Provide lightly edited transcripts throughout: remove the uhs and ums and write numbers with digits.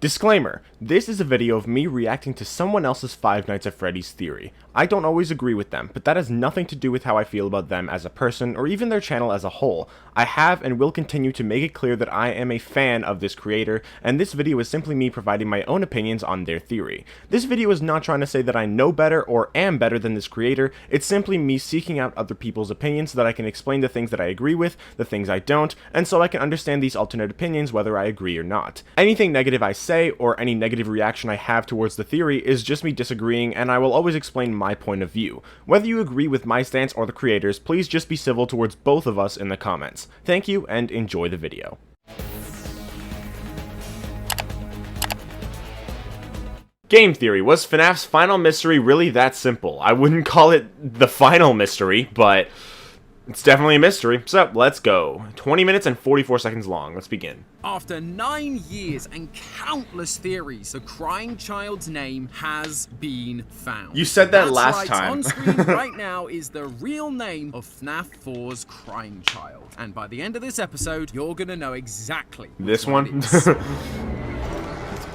Disclaimer, this is a video of me reacting to someone else's Five Nights at Freddy's theory. I don't always agree with them, but that has nothing to do with how I feel about them as a person, or even their channel as a whole. I have and will continue to make it clear that I am a fan of this creator, and this video is simply me providing my own opinions on their theory. This video is not trying to say that I know better or am better than this creator, it's simply me seeking out other people's opinions so that I can explain the things that I agree with, the things I don't, and so I can understand these alternate opinions whether I agree or not. Anything negative I say, or any negative reaction I have towards the theory is just me disagreeing, and I will always explain my point of view. Whether you agree with my stance or the creators, please just be civil towards both of us in the comments. Thank you, and enjoy the video. Game theory. Was FNAF's final mystery really that simple? I wouldn't call it the final mystery, but it's definitely a mystery, so let's go. 20 minutes and 44 seconds long. Let's begin. After 9 years and countless theories, the crying child's name has been found. You said that last time. On screen right now is the real name of FNAF 4's crying child. And by the end of this episode, you're gonna know exactly this what one? it is.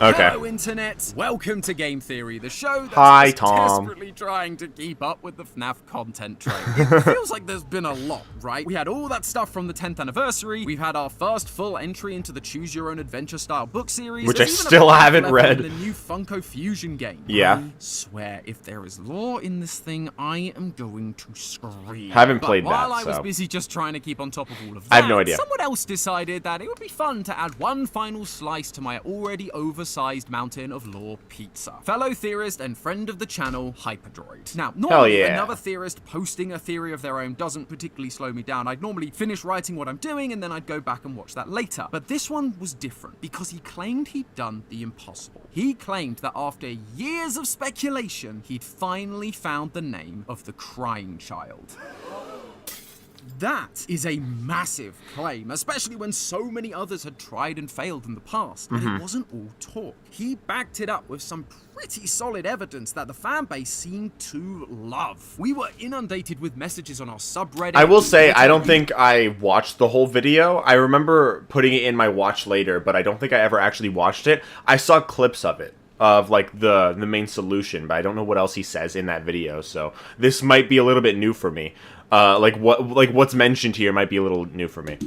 Okay. Hello, Internet. Welcome to Game Theory, the show Hi, that's Tom. desperately trying to keep up with the FNAF content train. It feels like there's been a lot, right? We had all that stuff from the 10th anniversary. We've had our first full entry into the Choose Your Own Adventure style book series, which I There's even still a haven't level read. in the new Funko Fusion game. Yeah. I swear, if there is lore in this thing, I am going to scream. Haven't played while that, I was so busy just trying to keep on top of all of that, I have no idea. someone else decided that it would be fun to add one final slice to my already oversized mountain of lore pizza. Fellow theorist and friend of the channel, Hyperdroid. Now, normally yeah. another theorist posting a theory of their own doesn't particularly slow me down. I'd normally finish writing what I'm doing and then I'd go back and watch that later. But this one was different because he claimed he'd done the impossible. He claimed that after years of speculation, he'd finally found the name of the crying child. That is a massive claim, especially when so many others had tried and failed in the past. And it wasn't all talk. He backed it up with some pretty solid evidence that the fan base seemed to love. We were inundated with messages on our subreddit. I will say, I don't think I watched the whole video. I remember putting it in my watch later, but I don't think I ever actually watched it. I saw clips of it, of like the main solution, but I don't know what else he says in that video, so this might be a little bit new for me. What's mentioned here might be a little new for me.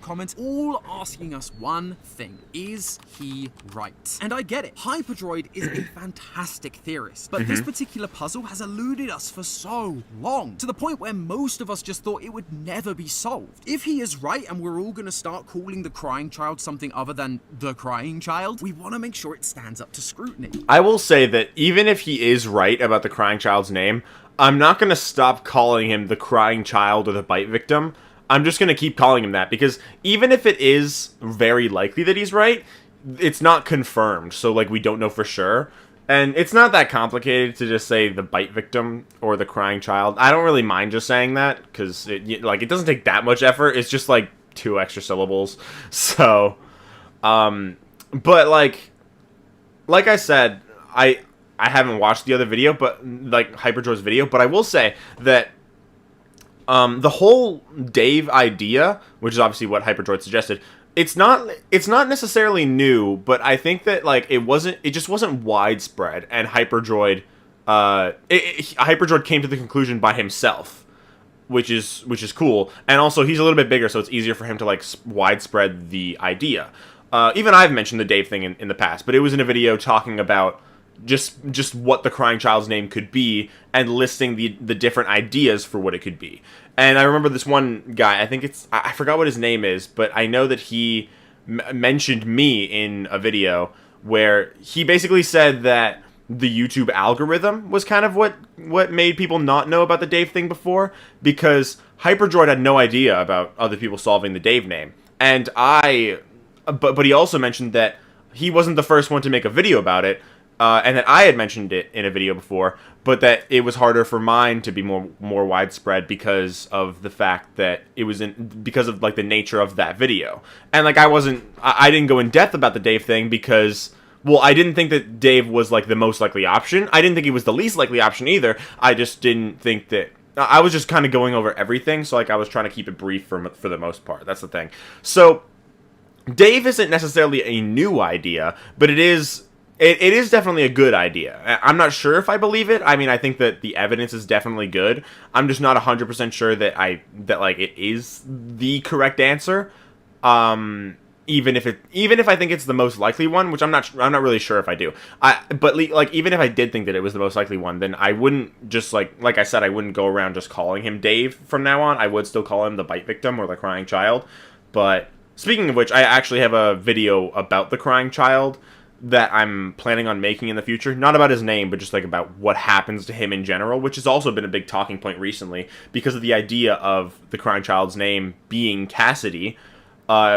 Comments all asking us one thing: is he right? And I get it. Hyperdroid is a fantastic theorist, but this particular puzzle has eluded us for so long, to the point where most of us just thought it would never be solved. If he is right and we're all gonna start calling the crying child something other than the crying child, we want to make sure it stands up to scrutiny. I will say that even if he is right about the crying child's name, I'm not going to stop calling him the crying child or the bite victim. I'm just going to keep calling him that, because even if it is very likely that he's right, it's not confirmed, so like we don't know for sure. And it's not that complicated to just say the bite victim or the crying child. I don't really mind just saying that, because it doesn't take that much effort. It's just like 2 extra syllables. So, but like I said, I haven't watched the other video, but like Hyperdroid's video, but I will say that the whole Dave idea, which is obviously what Hyperdroid suggested, it's not necessarily new, but I think that like it just wasn't widespread, and Hyperdroid came to the conclusion by himself, which is cool, and also he's a little bit bigger, so it's easier for him to like widespread the idea. Even I've mentioned the Dave thing in the past, but it was in a video talking about just what the crying child's name could be and listing the different ideas for what it could be. And I remember this one guy, I forgot what his name is, but I know that he mentioned me in a video where he basically said that the YouTube algorithm was kind of what made people not know about the Dave thing before, because Hyperdroid had no idea about other people solving the Dave name. And but he also mentioned that he wasn't the first one to make a video about it, and that I had mentioned it in a video before, but that it was harder for mine to be more widespread because of the fact that it was because of like the nature of that video. And like I didn't go in depth about the Dave thing because, well, I didn't think that Dave was like the most likely option. I didn't think he was the least likely option either. I just didn't think that. I was just kind of going over everything, so like I was trying to keep it brief for the most part. That's the thing. So Dave isn't necessarily a new idea, but it is definitely a good idea. I'm not sure if I believe it. I mean, I think that the evidence is definitely good. I'm just not 100% sure that like it is the correct answer. Even if I think it's the most likely one, which I'm not really sure if I do. But like even if I did think that it was the most likely one, then I wouldn't just like I said, I wouldn't go around just calling him Dave from now on. I would still call him the bite victim or the crying child. But speaking of which, I actually have a video about the crying child that I'm planning on making in the future. Not about his name, but just like about what happens to him in general, which has also been a big talking point recently because of the idea of the crying child's name being Cassidy,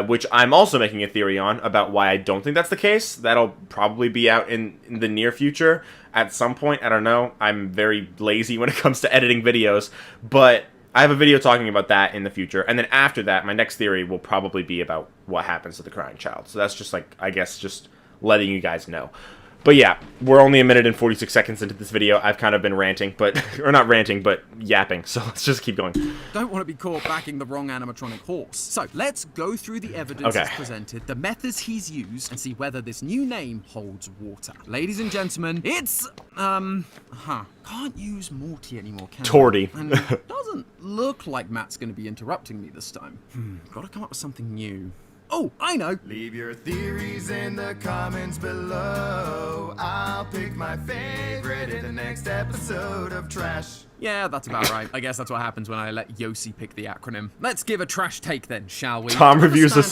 which I'm also making a theory on about why I don't think that's the case. That'll probably be out in the near future at some point. I don't know. I'm very lazy when it comes to editing videos, but I have a video talking about that in the future, and then after that, my next theory will probably be about what happens to the crying child. So that's just like, I guess, just letting you guys know. But yeah, we're only 1 minute and 46 seconds into this video. I've kind of been ranting, or not ranting, but yapping. So let's just keep going. Don't want to be caught backing the wrong animatronic horse. So let's go through the evidence he's presented, the methods he's used, and see whether this new name holds water. Ladies and gentlemen, it's, can't use Morty anymore, can I? Torty. And it doesn't look like Matt's going to be interrupting me this time. Gotta come up with something new. Oh, I know! Leave your theories in the comments below. I'll pick my favorite in the next episode of Trash. Yeah, that's about right. I guess that's what happens when I let Yossi pick the acronym. Let's give a trash take then, shall we? Tom reviews a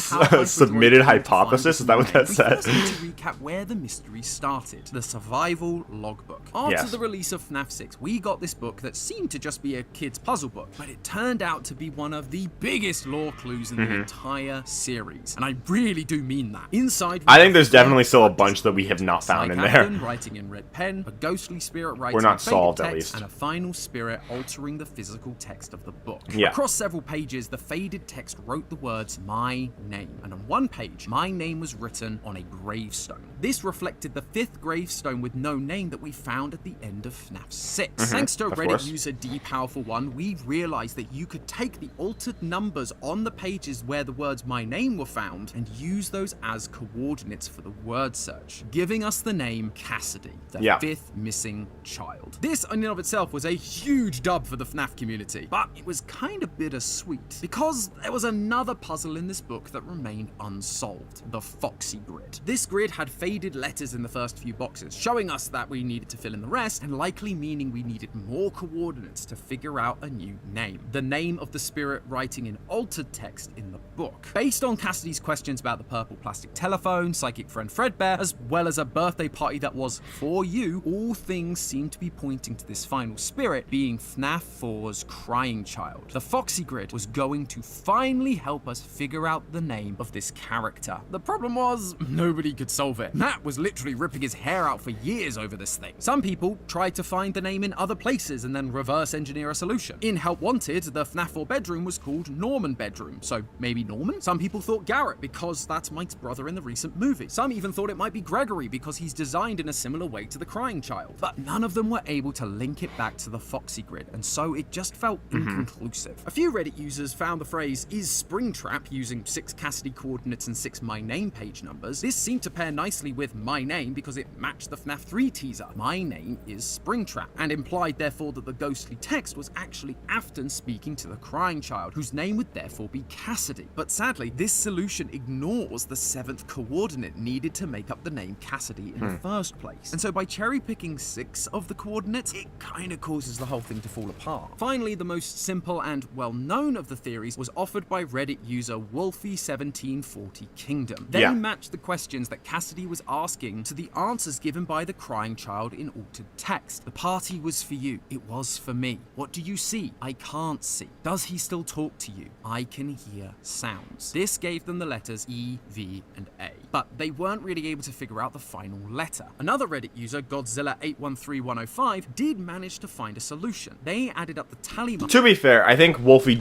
submitted hypothesis? Is that what that says? We first need to recap where the mystery started. The survival logbook. After the release of FNAF 6, we got this book that seemed to just be a kid's puzzle book, but it turned out to be one of the biggest lore clues in the entire series. And I really do mean that. Inside, I think there's definitely still a bunch that we have not found in there. Writing in red pen, a ghostly spirit writing we're not solved, at least. And a final spirit altering the physical text of the book. Yeah. Across several pages, the faded text wrote the words, "my name." And on one page, my name was written on a gravestone. This reflected the 5th gravestone with no name that we found at the end of FNAF 6. Thanks to Reddit user DPowerful1, we realized that you could take the altered numbers on the pages where the words "my name" were found and use those as coordinates for the word search, giving us the name Cassidy, the 5th missing child. This in and of itself was a huge dub for the FNAF community, but it was kind of bittersweet because there was another puzzle in this book that remained unsolved, the Foxy Grid. This grid had faded letters in the first few boxes, showing us that we needed to fill in the rest, and likely meaning we needed more coordinates to figure out a new name. The name of the spirit writing in altered text in the book. Based on Cassidy's questions about the purple plastic telephone, psychic friend Fredbear, as well as a birthday party that was for you, all things seem to be pointing to this final spirit being FNAF 4's crying child. The Foxy Grid was going to finally help us figure out the name of this character. The problem was, nobody could solve it. Matt was literally ripping his hair out for years over this thing. Some people tried to find the name in other places and then reverse engineer a solution. In Help Wanted, the FNAF 4 bedroom was called Norman Bedroom, so maybe Norman? Some people thought Garrett because that's Mike's brother in the recent movie. Some even thought it might be Gregory because he's designed in a similar way to the crying child. But none of them were able to link it back to the Foxy Grid, and so it just felt inconclusive. A few Reddit users found the phrase "is Springtrap" using 6 Cassidy coordinates and 6 my name page numbers. This seemed to pair nicely with my name because it matched the FNAF 3 teaser. My name is Springtrap, and implied therefore that the ghostly text was actually Afton speaking to the crying child, whose name would therefore be Cassidy. But sadly, this solution ignores the 7th coordinate needed to make up the name Cassidy in the first place. And so by cherry picking 6 of the coordinates, it kind of causes the whole thing to fall apart. Finally, the most simple and well-known of the theories was offered by Reddit user Wolfie1740 Kingdom. They matched the questions that Cassidy was asking to the answers given by the crying child in altered text. The party was for you. It was for me. What do you see? I can't see. Does he still talk to you? I can hear sounds. This gave them the letters E, V, and A. But they weren't really able to figure out the final letter. Another Reddit user, Godzilla813105, did manage to find a solution. They added up the tally mark. To be fair, I think Wolfie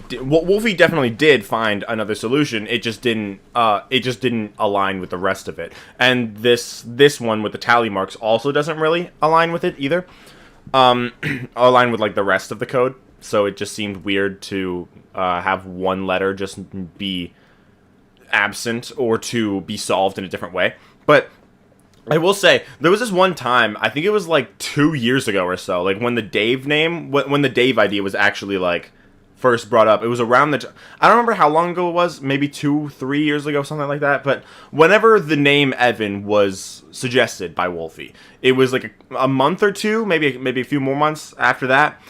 definitely did find another solution. It just didn't align with the rest of it. And this one with the tally marks also doesn't really align with it either. Align with like the rest of the code. So it just seemed weird to have one letter just be absent or to be solved in a different way. But I will say, there was this one time, I think it was like 2 years ago or so, like when the Dave name, when the Dave idea was actually like first brought up. It was around the I don't remember how long ago it was, maybe 2-3 years ago, something like that. But whenever the name Evan was suggested by Wolfie, it was like a month or two, maybe a few more months after that.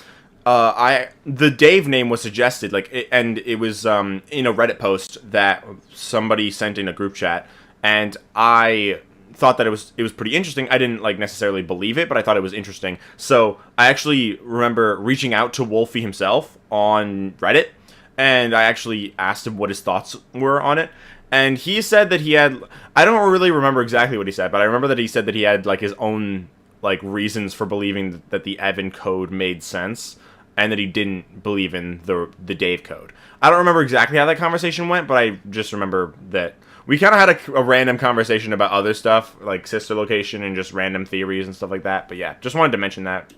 The Dave name was suggested, and it was in a Reddit post that somebody sent in a group chat, and I thought that it was pretty interesting. I didn't necessarily believe it, but I thought it was interesting. So I actually remember reaching out to Wolfie himself on Reddit, and I actually asked him what his thoughts were on it. And he said that he had, I don't really remember exactly what he said, but I remember that he said that he had his own reasons for believing that the Evan code made sense, and that he didn't believe in the Dave code. I don't remember exactly how that conversation went, but I just remember that we kind of had a random conversation about other stuff, like sister location and just random theories and stuff like that. But yeah, just wanted to mention that.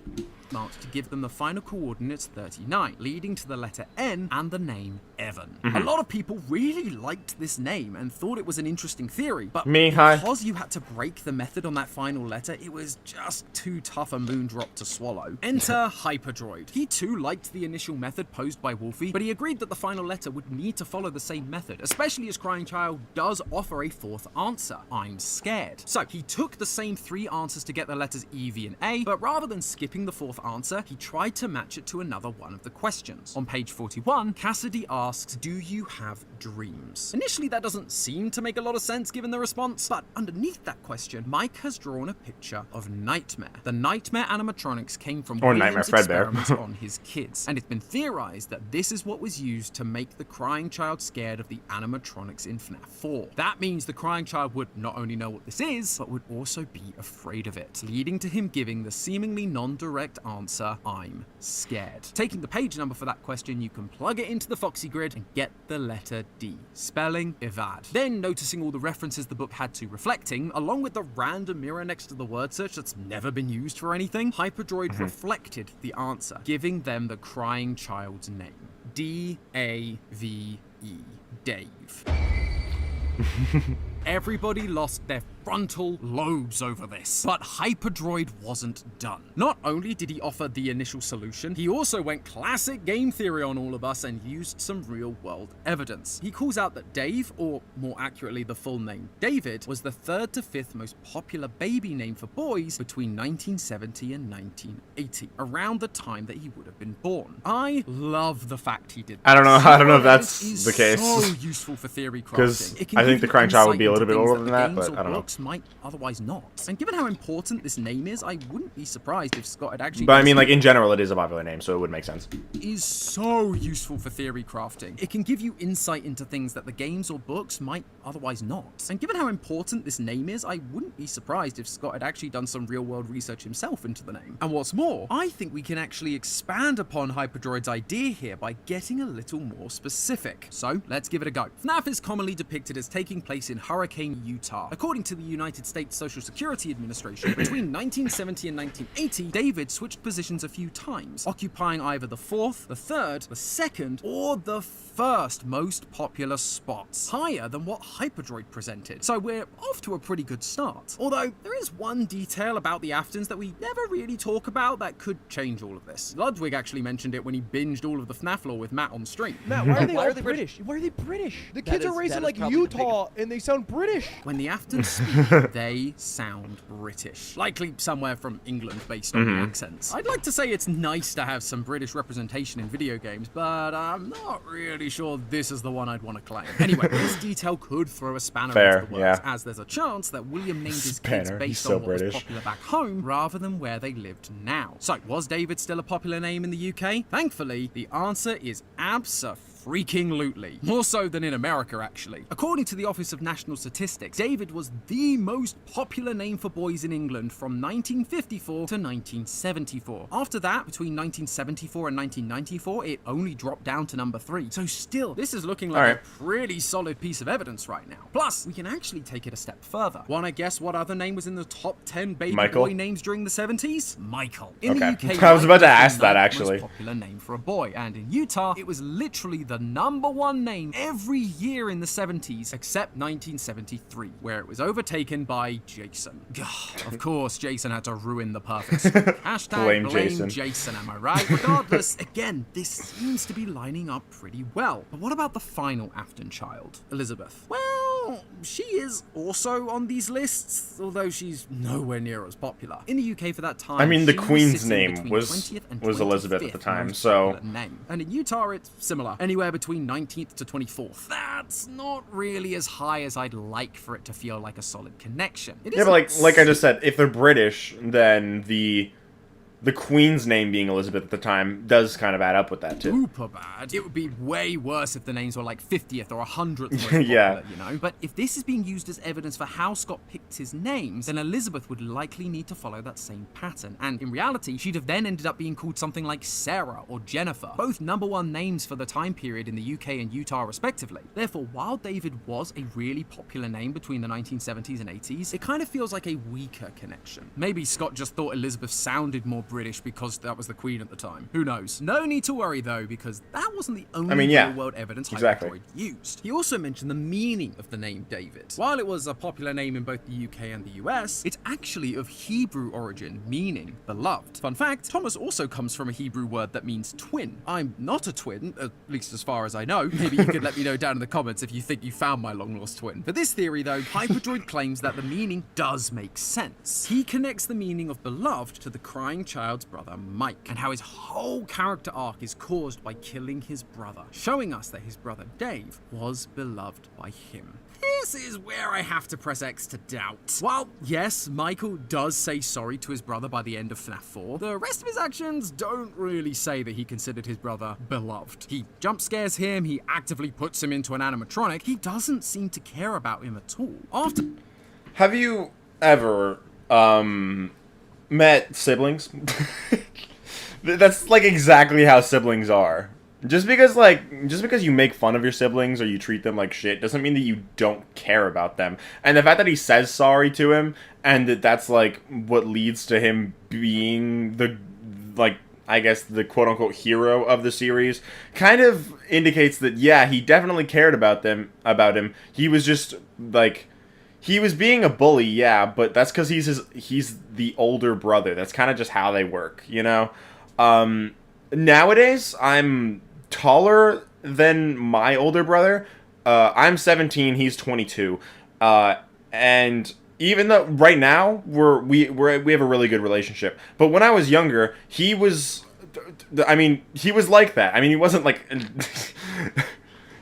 Marked to give them the final coordinates 39, leading to the letter N and the name Evan. A lot of people really liked this name and thought it was an interesting theory, but because you had to break the method on that final letter, it was just too tough a moon drop to swallow. Enter Hyperdroid. He too liked the initial method posed by Wolfie, but he agreed that the final letter would need to follow the same method, especially as Crying Child does offer a fourth answer, I'm scared. So he took the same 3 answers to get the letters E, V, and A, but rather than skipping the fourth answer, he tried to match it to another one of the questions. On page 41, Cassidy asks, do you have dreams? Initially, that doesn't seem to make a lot of sense given the response, but underneath that question, Mike has drawn a picture of Nightmare. The Nightmare animatronics came from Williams' experiments on his kids, and it's been theorized that this is what was used to make the Crying Child scared of the animatronics in FNAF 4. That means the Crying Child would not only know what this is, but would also be afraid of it, leading to him giving the seemingly non-direct answer, I'm scared. Taking the page number for that question, you can plug it into the Foxy grid and get the letter D, spelling Evad. Then, noticing all the references the book had to reflecting, along with the random mirror next to the word search that's never been used for anything, Hyperdroid reflected the answer, giving them the Crying Child's name. D-A-V-E. Dave. Everybody lost their frontal lobes over this, but Hyperdroid wasn't done. Not only did he offer the initial solution, he also went classic game theory on all of us and used some real-world evidence. He calls out that Dave, or more accurately the full name David, was the 3rd to 5th most popular baby name for boys between 1970 and 1980, around the time that he would have been born. I love the fact he did this. I don't know if that's the case. So useful for theory crafting. Because I think the Crying Child would be a little bit older than that, but I don't know. Might otherwise not. And given how important this name is, I wouldn't be surprised if Scott had actually... But I mean, in general, it is a popular name, so it would make sense. Is so useful for theory crafting. It can give you insight into things that the games or books might otherwise not. And given how important this name is, I wouldn't be surprised if Scott had actually done some real-world research himself into the name. And what's more, I think we can actually expand upon Hyperdroid's idea here by getting a little more specific. So, let's give it a go. FNAF is commonly depicted as taking place in Hurricane, Utah. According to the United States Social Security Administration, between 1970 and 1980, David switched positions a few times, occupying either the 4th, the 3rd, the 2nd, or the 1st most popular spots, higher than what Hyperdroid presented. So we're off to a pretty good start. Although, there is one detail about the Aftons that we never really talk about that could change all of this. Ludwig actually mentioned it when he binged all of the FNAF lore with Matt on stream. Matt, why are they British? Why are they British? The kids are raised in Utah and they sound British. When the Aftons speak, they sound British. Likely somewhere from England based on the accents. I'd like to say it's nice to have some British representation in video games, but I'm not really sure this is the one I'd want to claim. Anyway, this detail could throw a spanner into the works, as there's a chance that William named his kids based on what was popular back home rather than where they lived now. So, was David still a popular name in the UK? Thankfully, the answer is abso-freaking-lutely. More so than in America, actually. According to the Office of National Statistics, David was the most popular name for boys in England from 1954 to 1974. After that, between 1974 and 1994, it only dropped down to number 3. So still, this is looking like a pretty solid piece of evidence right now. Plus, we can actually take it a step further. Wanna guess what other name was in the top 10 baby boy names during the 70s? Michael. In the UK, I was about to ask that, actually. Most popular name for a boy, and in Utah, it was literally the the #1 name every year in the 70s, except 1973, where it was overtaken by Jason. Of course, Jason had to ruin the perfect score. Hashtag blame Jason, am I right? Regardless, again, this seems to be lining up pretty well. But what about the final Afton child, Elizabeth? Well, she is also on these lists, although she's nowhere near as popular. In the UK for that time, I mean, the she Queen's sitting name between was 20th and Elizabeth at the 25th time, most so... popular name. And in Utah, it's similar, anywhere between 19th to 24th. That's not really as high as I'd like for it to feel like a solid connection. Yeah, but like I just said, if they're British, then the Queen's name being Elizabeth at the time does kind of add up with that, too. Super bad. It would be way worse if the names were like 50th or 100th most popular, Yeah. you know? But if this is being used as evidence for how Scott picked his names, then Elizabeth would likely need to follow that same pattern. And in reality, she'd have then ended up being called something like Sarah or Jennifer, both #1 names for the time period in the UK and Utah respectively. Therefore, while David was a really popular name between the 1970s and 80s, it kind of feels like a weaker connection. Maybe Scott just thought Elizabeth sounded more British because that was the Queen at the time. Who knows? No need to worry though, because that wasn't the only real-world evidence Hyperdroid used. He also mentioned the meaning of the name David. While it was a popular name in both the UK and the US, it's actually of Hebrew origin, meaning beloved. Fun fact, Thomas also comes from a Hebrew word that means twin. I'm not a twin, at least as far as I know. Maybe you could let me know down in the comments if you think you found my long-lost twin. For this theory though, Hyperdroid claims that the meaning does make sense. He connects the meaning of beloved to the crying child's brother Mike, and how his whole character arc is caused by killing his brother, showing us that his brother Dave was beloved by him. This is where I have to press X to doubt. While, yes, Michael does say sorry to his brother by the end of FNAF 4, the rest of his actions don't really say that he considered his brother beloved. He jump scares him, he actively puts him into an animatronic, he doesn't seem to care about him at all. Have you ever, met siblings? That's like exactly how siblings are. Just because you make fun of your siblings or you treat them like shit doesn't mean that you don't care about them. And the fact that he says sorry to him and that's like what leads to him being the, like, I guess the quote-unquote hero of the series kind of indicates that, yeah, he definitely cared about him. He was just like, he was being a bully, yeah, but that's because he's the older brother. That's kind of just how they work, you know? Nowadays, I'm taller than my older brother. I'm 17, he's 22. And even though right now we have a really good relationship, but when I was younger, he was like that. I mean, he wasn't like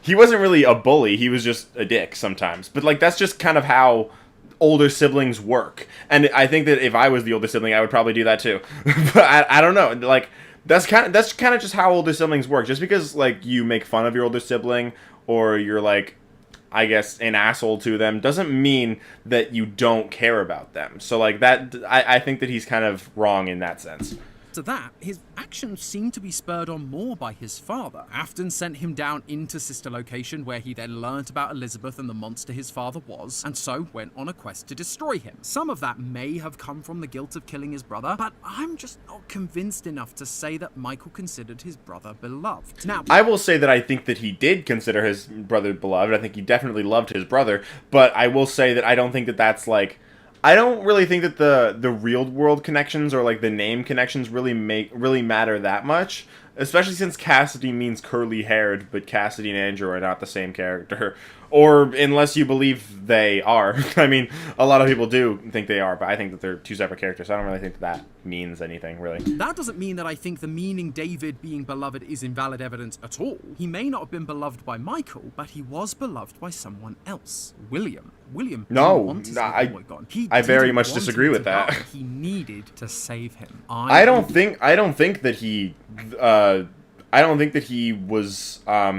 he wasn't really a bully. He was just a dick sometimes. But like that's just kind of how older siblings work. And I think that if I was the older sibling, I would probably do that too. But I don't know. Like that's kind of just how older siblings work. Just because like you make fun of your older sibling or you're like, I guess, an asshole to them doesn't mean that you don't care about them. So like that, I think that he's kind of wrong in that sense. To that, his actions seem to be spurred on more by his father. Afton sent him down into Sister Location, where he then learnt about Elizabeth and the monster his father was, and so went on a quest to destroy him. Some of that may have come from the guilt of killing his brother, but I'm just not convinced enough to say that Michael considered his brother beloved. Now, I will say that I think that he did consider his brother beloved. I think he definitely loved his brother, but I will say that I don't think that that's like, I don't really think that the real world connections or like the name connections really matter that much, especially since Cassidy means curly haired, but Cassidy and Andrew are not the same character. Or unless you believe they are. I mean, a lot of people do think they are, but I think that they're two separate characters, so I don't really think that means anything, really. That doesn't mean that I think the meaning David being beloved is invalid evidence at all. He may not have been beloved by Michael, but he was beloved by someone else. William. I very much disagree with that. He needed to save him. I don't think that he was I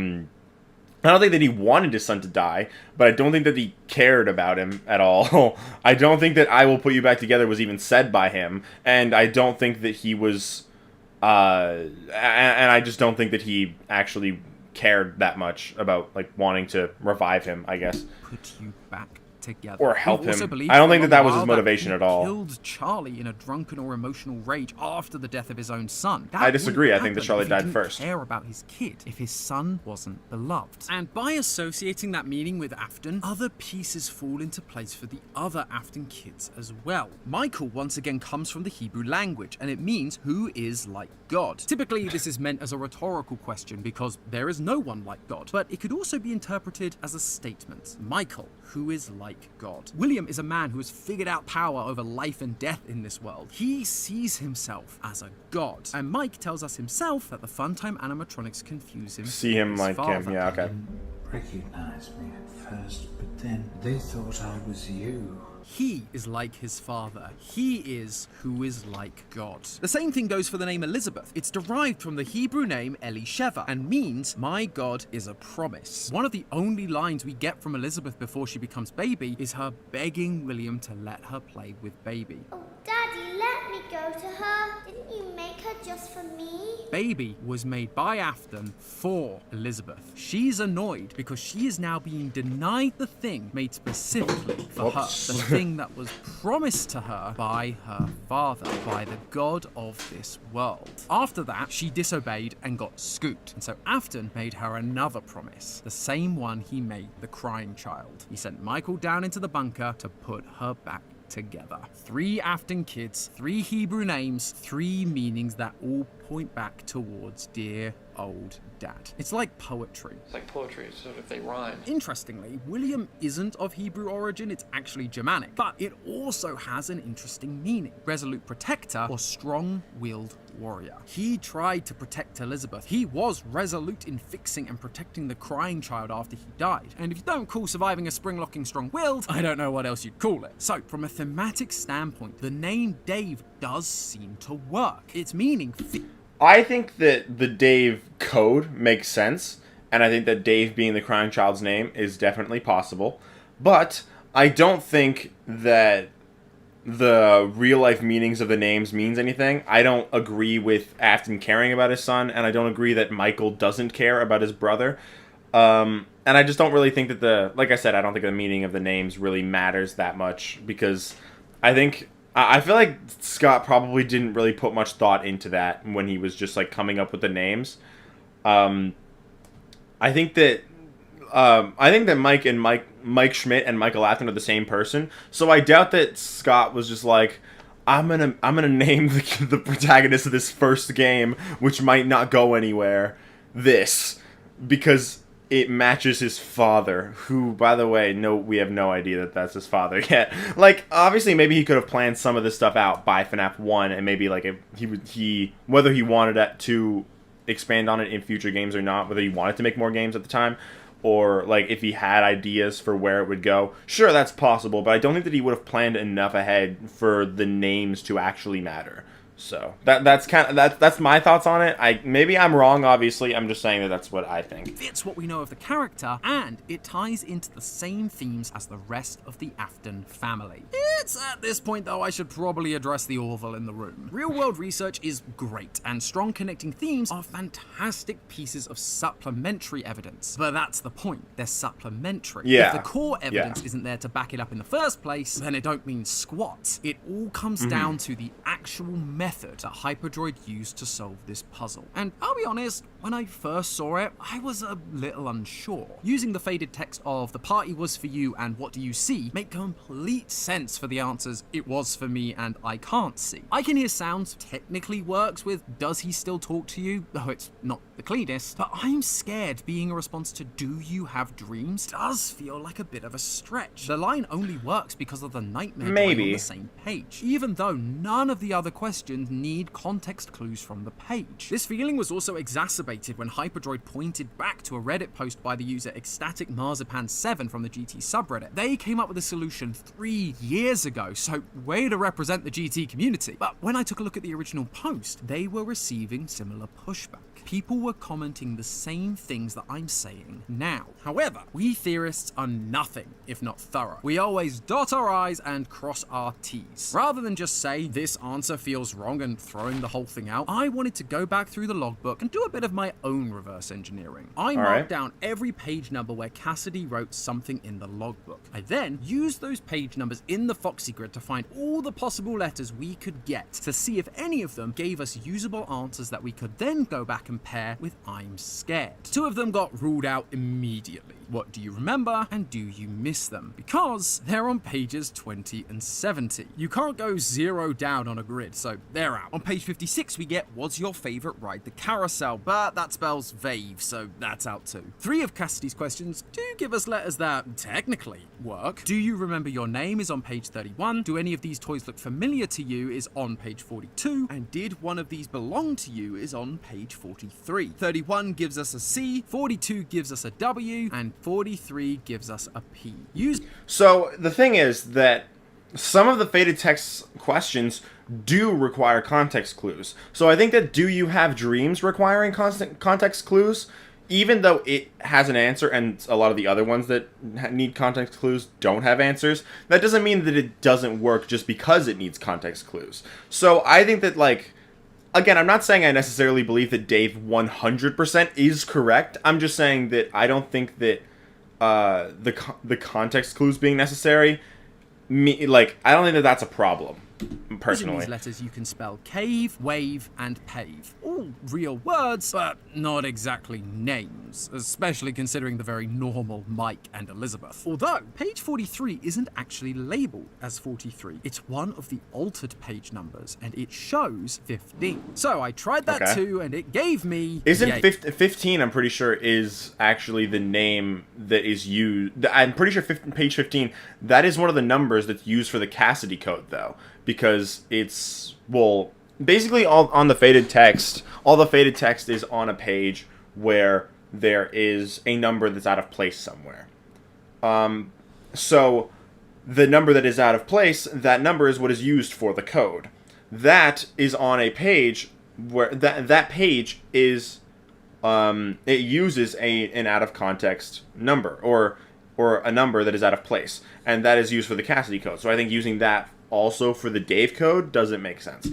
don't think that he wanted his son to die, but I don't think that he cared about him at all. I don't think that "I will put you back together" was even said by him, and I don't think that he was and I just don't think that he actually cared that much about like wanting to revive him, I guess. Put you back together. Or help We also him. believe I don't for a think long that was his while motivation he at all. Killed Charlie in a drunken or emotional rage after the death of his own son. That I disagree. wouldn't I think that happen Charlie if he died didn't first. care about his kid, if his son wasn't beloved. And by associating that meaning with Afton, other pieces fall into place for the other Afton kids as well. Michael once again comes from the Hebrew language, and it means who is like God. Typically, this is meant as a rhetorical question because there is no one like God, but it could also be interpreted as a statement. Michael, who is like God. William is a man who has figured out power over life and death in this world. He sees himself as a god. And Mike tells us himself that the Funtime animatronics confuse him. See him with like his him. father. Yeah, okay. Recognize me at first, but then they thought I was you. He is like his father. He is who is like God. The same thing goes for the name Elizabeth. It's derived from the Hebrew name Elisheva and means my God is a promise. One of the only lines we get from Elizabeth before she becomes baby is her begging William to let her play with baby. Oh, Daddy, let me go to her. Didn't you make her just for me? Baby was made by Afton for Elizabeth. She's annoyed because she is now being denied the thing made specifically for her. The thing that was promised to her by her father, by the god of this world. After that, she disobeyed and got scooped. And so Afton made her another promise, the same one he made the crying child. He sent Michael down into the bunker to put her back together. 3 Afton kids, 3 Hebrew names, 3 meanings that all point back towards dear old dad. It's like poetry. It's like poetry, so if they rhyme. Interestingly, William isn't of Hebrew origin, it's actually Germanic, but it also has an interesting meaning. Resolute protector or strong-willed warrior. He tried to protect Elizabeth. He was resolute in fixing and protecting the crying child after he died. And if you don't call surviving a spring-locking strong-willed, I don't know what else you'd call it. So, from a thematic standpoint, the name Dave does seem to work. Its meaning I think that the Dave code makes sense, and I think that Dave being the crying child's name is definitely possible, but I don't think that the real-life meanings of the names means anything. I don't agree with Afton caring about his son, and I don't agree that Michael doesn't care about his brother, and I just don't really think that like I said, I don't think the meaning of the names really matters that much, because I feel like Scott probably didn't really put much thought into that when he was just like coming up with the names. I think that Mike Schmidt and Michael Afton are the same person. So I doubt that Scott was just like, I'm gonna name the protagonist of this first game, which might not go anywhere, this, because it matches his father, who, by the way, we have no idea that that's his father yet. Like, obviously, maybe he could have planned some of this stuff out by FNAF 1, and maybe, like, if whether he wanted to expand on it in future games or not, whether he wanted to make more games at the time, or, like, if he had ideas for where it would go. Sure, that's possible, but I don't think that he would have planned enough ahead for the names to actually matter. So that's my thoughts on it. Maybe I'm wrong, obviously. I'm just saying that that's what I think. Fits what we know of the character, and it ties into the same themes as the rest of the Afton family. It's at this point, though, I should probably address the Orville in the room. Real-world research is great, and strong connecting themes are fantastic pieces of supplementary evidence. But that's the point. They're supplementary. Yeah. If the core evidence isn't there to back it up in the first place, then it don't mean squat. It all comes down to the actual method that Hyperdroid used to solve this puzzle. And I'll be honest, when I first saw it, I was a little unsure. Using the faded text of "the party was for you and what do you see" make complete sense for the answers "it was for me and I can't see." I Can Hear Sounds technically works with "does he still talk to you?" though it's not the cleanest, but I'm scared being a response to "do you have dreams?" does feel like a bit of a stretch. The line only works because of the nightmare going on the same page, even though none of the other questions need context clues from the page. This feeling was also exacerbated when Hyperdroid pointed back to a Reddit post by the user Ecstatic Marzipan 7 from the GT subreddit. They came up with a solution 3 years ago, so way to represent the GT community. But when I took a look at the original post, they were receiving similar pushback. People were commenting the same things that I'm saying now. However, we theorists are nothing if not thorough. We always dot our I's and cross our T's. Rather than just say, this answer feels wrong and throwing the whole thing out, I wanted to go back through the logbook and do a bit of my own reverse engineering. I marked down every page number where Cassidy wrote something in the logbook. I then used those page numbers in the Foxy grid to find all the possible letters we could get to see if any of them gave us usable answers that we could then go back and pair with I'm scared. 2 of them got ruled out immediately. What do you remember and do you miss them? Because they're on pages 20 and 70. You can't go 0 down on a grid, so they're out. On page 56 we get what's your favorite ride the carousel, but that spells Vave, so that's out too. 3 of Cassidy's questions do give us letters that technically work. Do you remember your name is on page 31. Do any of these toys look familiar to you is on page 42. And did one of these belong to you is on page 43. 31 gives us a C, 42 gives us a W, and 43 gives us a P. So the thing is that some of the faded text questions do require context clues. So I think that do you have dreams requiring constant context clues, even though it has an answer and a lot of the other ones that need context clues don't have answers, that doesn't mean that it doesn't work just because it needs context clues. So I think that, like, again, I'm not saying I necessarily believe that Dave 100% is correct. I'm just saying that I don't think that the context clues being necessary, I don't think that that's a problem, personally. In these letters you can spell cave, wave, and pave. All real words, but not exactly names, especially considering the very normal Mike and Elizabeth. Although, page 43 isn't actually labeled as 43. It's one of the altered page numbers, and it shows 15. So I tried that too, and it gave me... Isn't 15, I'm pretty sure, is actually the name that is used... I'm pretty sure page 15, that is one of the numbers that's used for the Cassidy code, though. Because it's, well, basically all on the faded text, all the faded text is on a page where there is a number that's out of place somewhere. So the number that is out of place, that number is what is used for the code. That is on a page where that page is, it uses an out of context number or a number that is out of place, and that is used for the Cassidy code. So I think using that also for the Dave code doesn't make sense.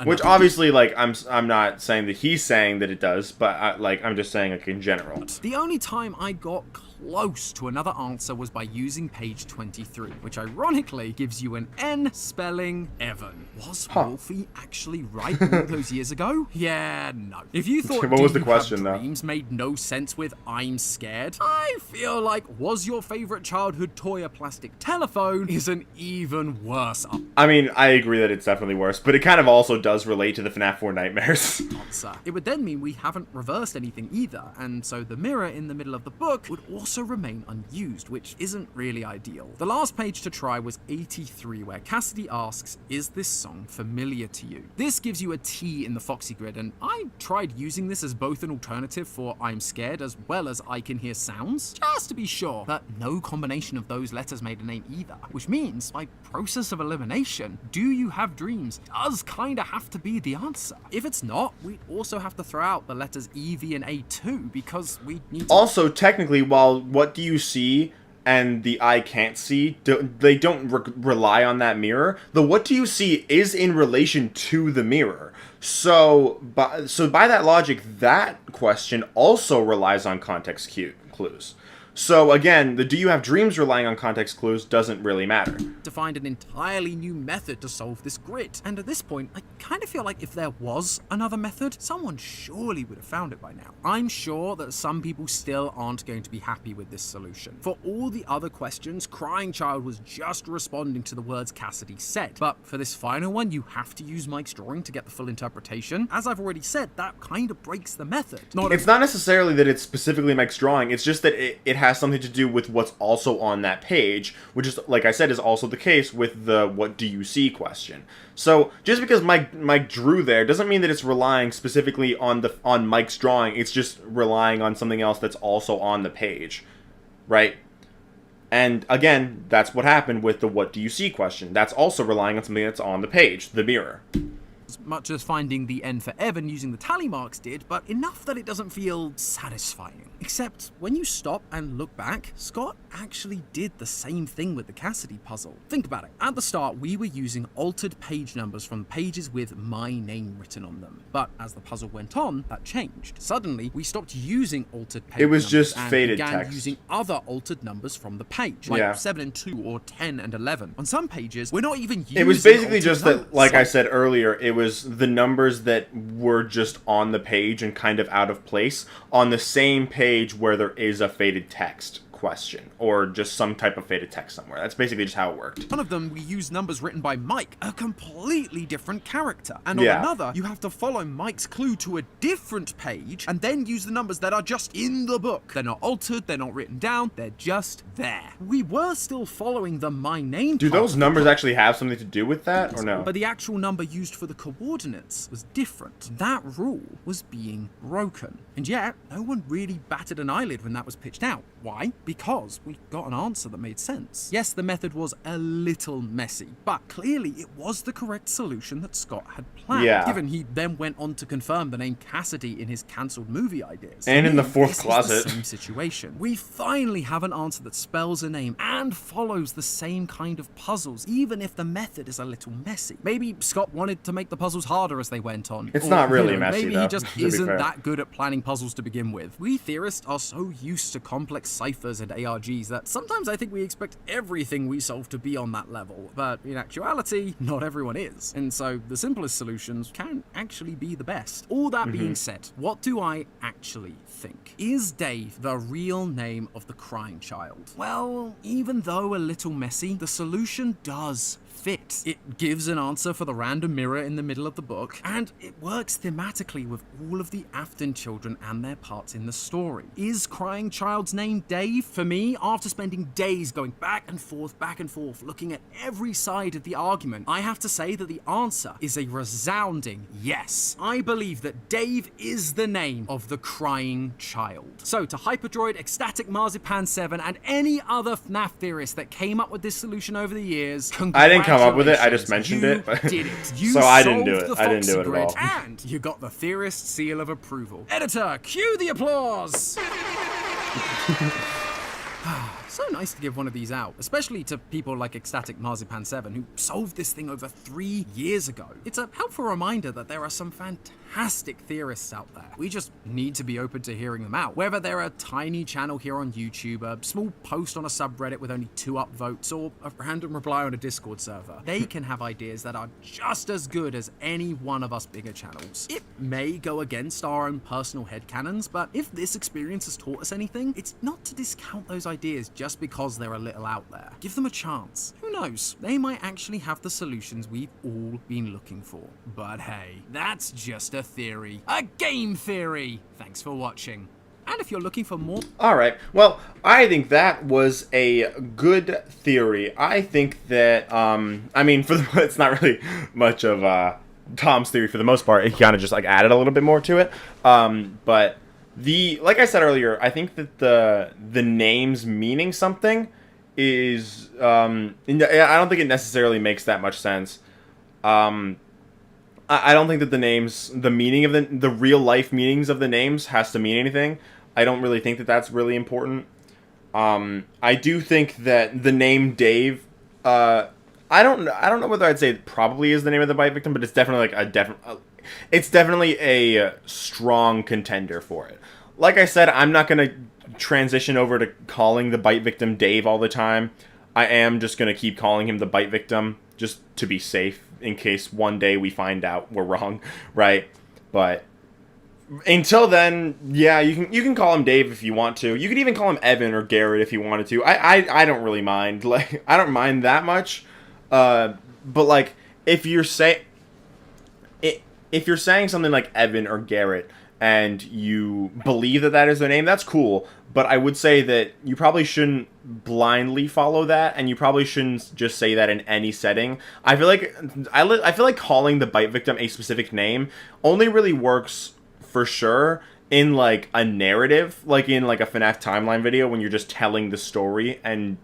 Which obviously, like, I'm not saying that he's saying that it does, but I'm just saying, like, in general. The only time I got close to another answer was by using page 23, which ironically gives you an N spelling Evan. Was Wolfie actually right all those years ago? Yeah, no. If you thought what was the question, dreams made no sense with I'm scared, I feel like was your favorite childhood toy a plastic telephone is an even worse answer. I mean, I agree that it's definitely worse, but it kind of also does relate to the FNAF 4 nightmares. It would then mean we haven't reversed anything either, and so the mirror in the middle of the book would also remain unused, which isn't really ideal. The last page to try was 83, where Cassidy asks, is this song familiar to you? This gives you a T in the Foxy grid, and I tried using this as both an alternative for I'm scared as well as I can hear sounds, just to be sure, but no combination of those letters made a name either, which means by process of elimination, do you have dreams does kinda have to be the answer. If it's not, we also have to throw out the letters E, V, and A too, because we need to... Also, technically, while what do you see and the I can't see, they don't rely on that mirror, the what do you see is in relation to the mirror. So by that logic, that question also relies on context clues. So again, the do you have dreams relying on context clues doesn't really matter. To find an entirely new method to solve this grid. And at this point, I kind of feel like if there was another method, someone surely would have found it by now. I'm sure that some people still aren't going to be happy with this solution. For all the other questions, Crying Child was just responding to the words Cassidy said. But for this final one, you have to use Mike's drawing to get the full interpretation. As I've already said, that kind of breaks the method. It's not necessarily that it's specifically Mike's drawing, it's just that it has something to do with what's also on that page, which is, like I said, is also the case with the what do you see question. So just because Mike drew there doesn't mean that it's relying specifically on Mike's drawing. It's just relying on something else that's also on the page, right? And again, that's what happened with the what do you see question. That's also relying on something that's on the page, the mirror. much as finding the N for Evan using the tally marks did, but enough that it doesn't feel satisfying. Except when you stop and look back, Scott actually did the same thing with the Cassidy puzzle. Think about it. At the start, we were using altered page numbers from pages with my name written on them. But as the puzzle went on, that changed. Suddenly, we stopped using altered page numbers. It was just and faded began text. using other altered numbers from the page, like 7 and 2 or 10 and 11. On some pages, we're not even using It was basically altered just numbers. that, like I said earlier, it was the numbers that were just on the page and kind of out of place on the same page where there is a faded text question or just some type of faded text somewhere. That's basically just how it worked. One of them, we use numbers written by Mike, a completely different character. And on another, you have to follow Mike's clue to a different page and then use the numbers that are just in the book. They're not altered, they're not written down, they're just there. We were still following the my name Do part those of the numbers book, actually have something to do with that, or no? but the actual number used for the coordinates was different. That rule was being broken. And yet, no one really batted an eyelid when that was pitched out. Why? Because we got an answer that made sense. Yes, the method was a little messy, but clearly it was the correct solution that Scott had planned, given he then went on to confirm the name Cassidy in his cancelled movie ideas. And in the fourth This closet. is the same situation. We finally have an answer that spells a name and follows the same kind of puzzles, even if the method is a little messy. Maybe Scott wanted to make the puzzles harder as they went on. It's not really messy, maybe though, he just to be isn't fair. that good at planning puzzles to begin with. We theorists are so used to complex ciphers and ARGs that sometimes I think we expect everything we solve to be on that level, but in actuality, not everyone is. And so the simplest solutions can actually be the best. All that being said, what do I actually think? Is Dave the real name of the crying child? Well, even though a little messy, the solution does fit. It gives an answer for the random mirror in the middle of the book, and it works thematically with all of the Afton children and their parts in the story. Is Crying Child's name Dave? For me, after spending days going back and forth, looking at every side of the argument, I have to say that the answer is a resounding yes. I believe that Dave is the name of the crying child. So to Hyperdroid, Ecstatic Marzipan 7, and any other FNAF theorist that came up with this solution over the years, I didn't come up with it, I just mentioned you it. but- did it. You so I didn't do solved it. the I didn't do Foxy it at Grid, all. and you got the theorist seal of approval. Editor, cue the applause! So nice to give one of these out, especially to people like Ecstatic Marzipan 7 who solved this thing over 3 years ago. It's a helpful reminder that there are some fantastic theorists out there. We just need to be open to hearing them out. Whether they're a tiny channel here on YouTube, a small post on a subreddit with only 2 upvotes, or a random reply on a Discord server, they can have ideas that are just as good as any one of us bigger channels. It may go against our own personal headcanons, but if this experience has taught us anything, it's not to discount those ideas just because they're a little out there. Give them a chance. Who knows? They might actually have the solutions we've all been looking for. But hey, that's just a theory. A game theory! Thanks for watching. And if you're looking for more... Alright, well, I think that was a good theory. I think that, I mean, it's not really much of Tom's theory for the most part. He kind of just, like, added a little bit more to it. But... like I said earlier, I think that the names meaning something is I don't think it necessarily makes that much sense. I don't think that the meaning of the real life meanings of the names has to mean anything. I don't really think that that's really important. I do think that the name Dave, I don't know whether I'd say it probably is the name of the bite victim, but it's definitely like it's definitely a strong contender for it. Like I said, I'm not going to transition over to calling the bite victim Dave all the time. I am just going to keep calling him the bite victim just to be safe in case one day we find out we're wrong, right? But until then, yeah, you can call him Dave if you want to. You could even call him Evan or Garrett if you wanted to. I don't really mind. Like, I don't mind that much. But like if you're saying something like Evan or Garrett and you believe that is their name, that's cool. But I would say that you probably shouldn't blindly follow that, and you probably shouldn't just say that in any setting. I feel like calling the bite victim a specific name only really works for sure in like a narrative, like in like a FNAF timeline video when you're just telling the story and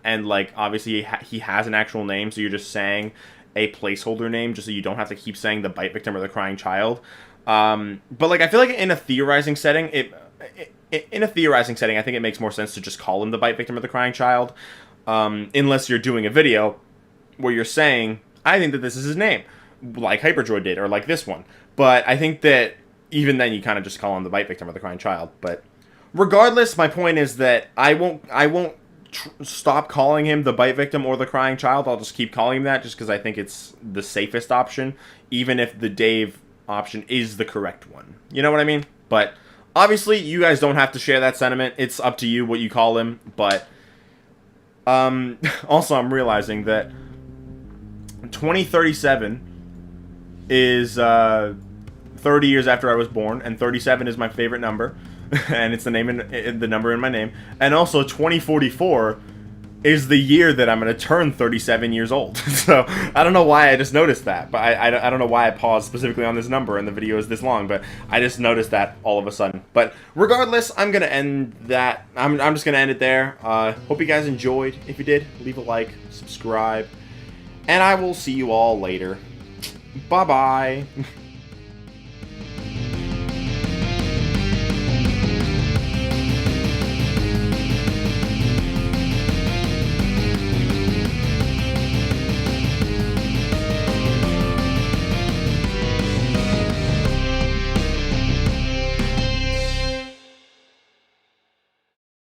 like obviously he has an actual name, so you're just saying a placeholder name just so you don't have to keep saying the bite victim or the crying child. But like, I feel like in a theorizing setting, in a theorizing setting, I think it makes more sense to just call him the bite victim or the crying child, unless you're doing a video where you're saying, I think that this is his name, like Hyperdroid did, or like this one. But I think that even then you kind of just call him the bite victim or the crying child. But regardless, my point is that I won't stop calling him the bite victim or the crying child. I'll just keep calling him that just because I think it's the safest option, even if the Dave option is the correct one. You know what I mean? But obviously, you guys don't have to share that sentiment. It's up to you what you call him. But also, I'm realizing that 2037 is 30 years after I was born, and 37 is my favorite number, and it's the number in my name. And also, 2044 is the year that I'm going to turn 37 years old. So I don't know why I just noticed that, but I don't know why I paused specifically on this number and the video is this long, but I just noticed that all of a sudden. But regardless, I'm going to end that. I'm just going to end it there. Hope you guys enjoyed. If you did, leave a like, subscribe, and I will see you all later. Bye-bye.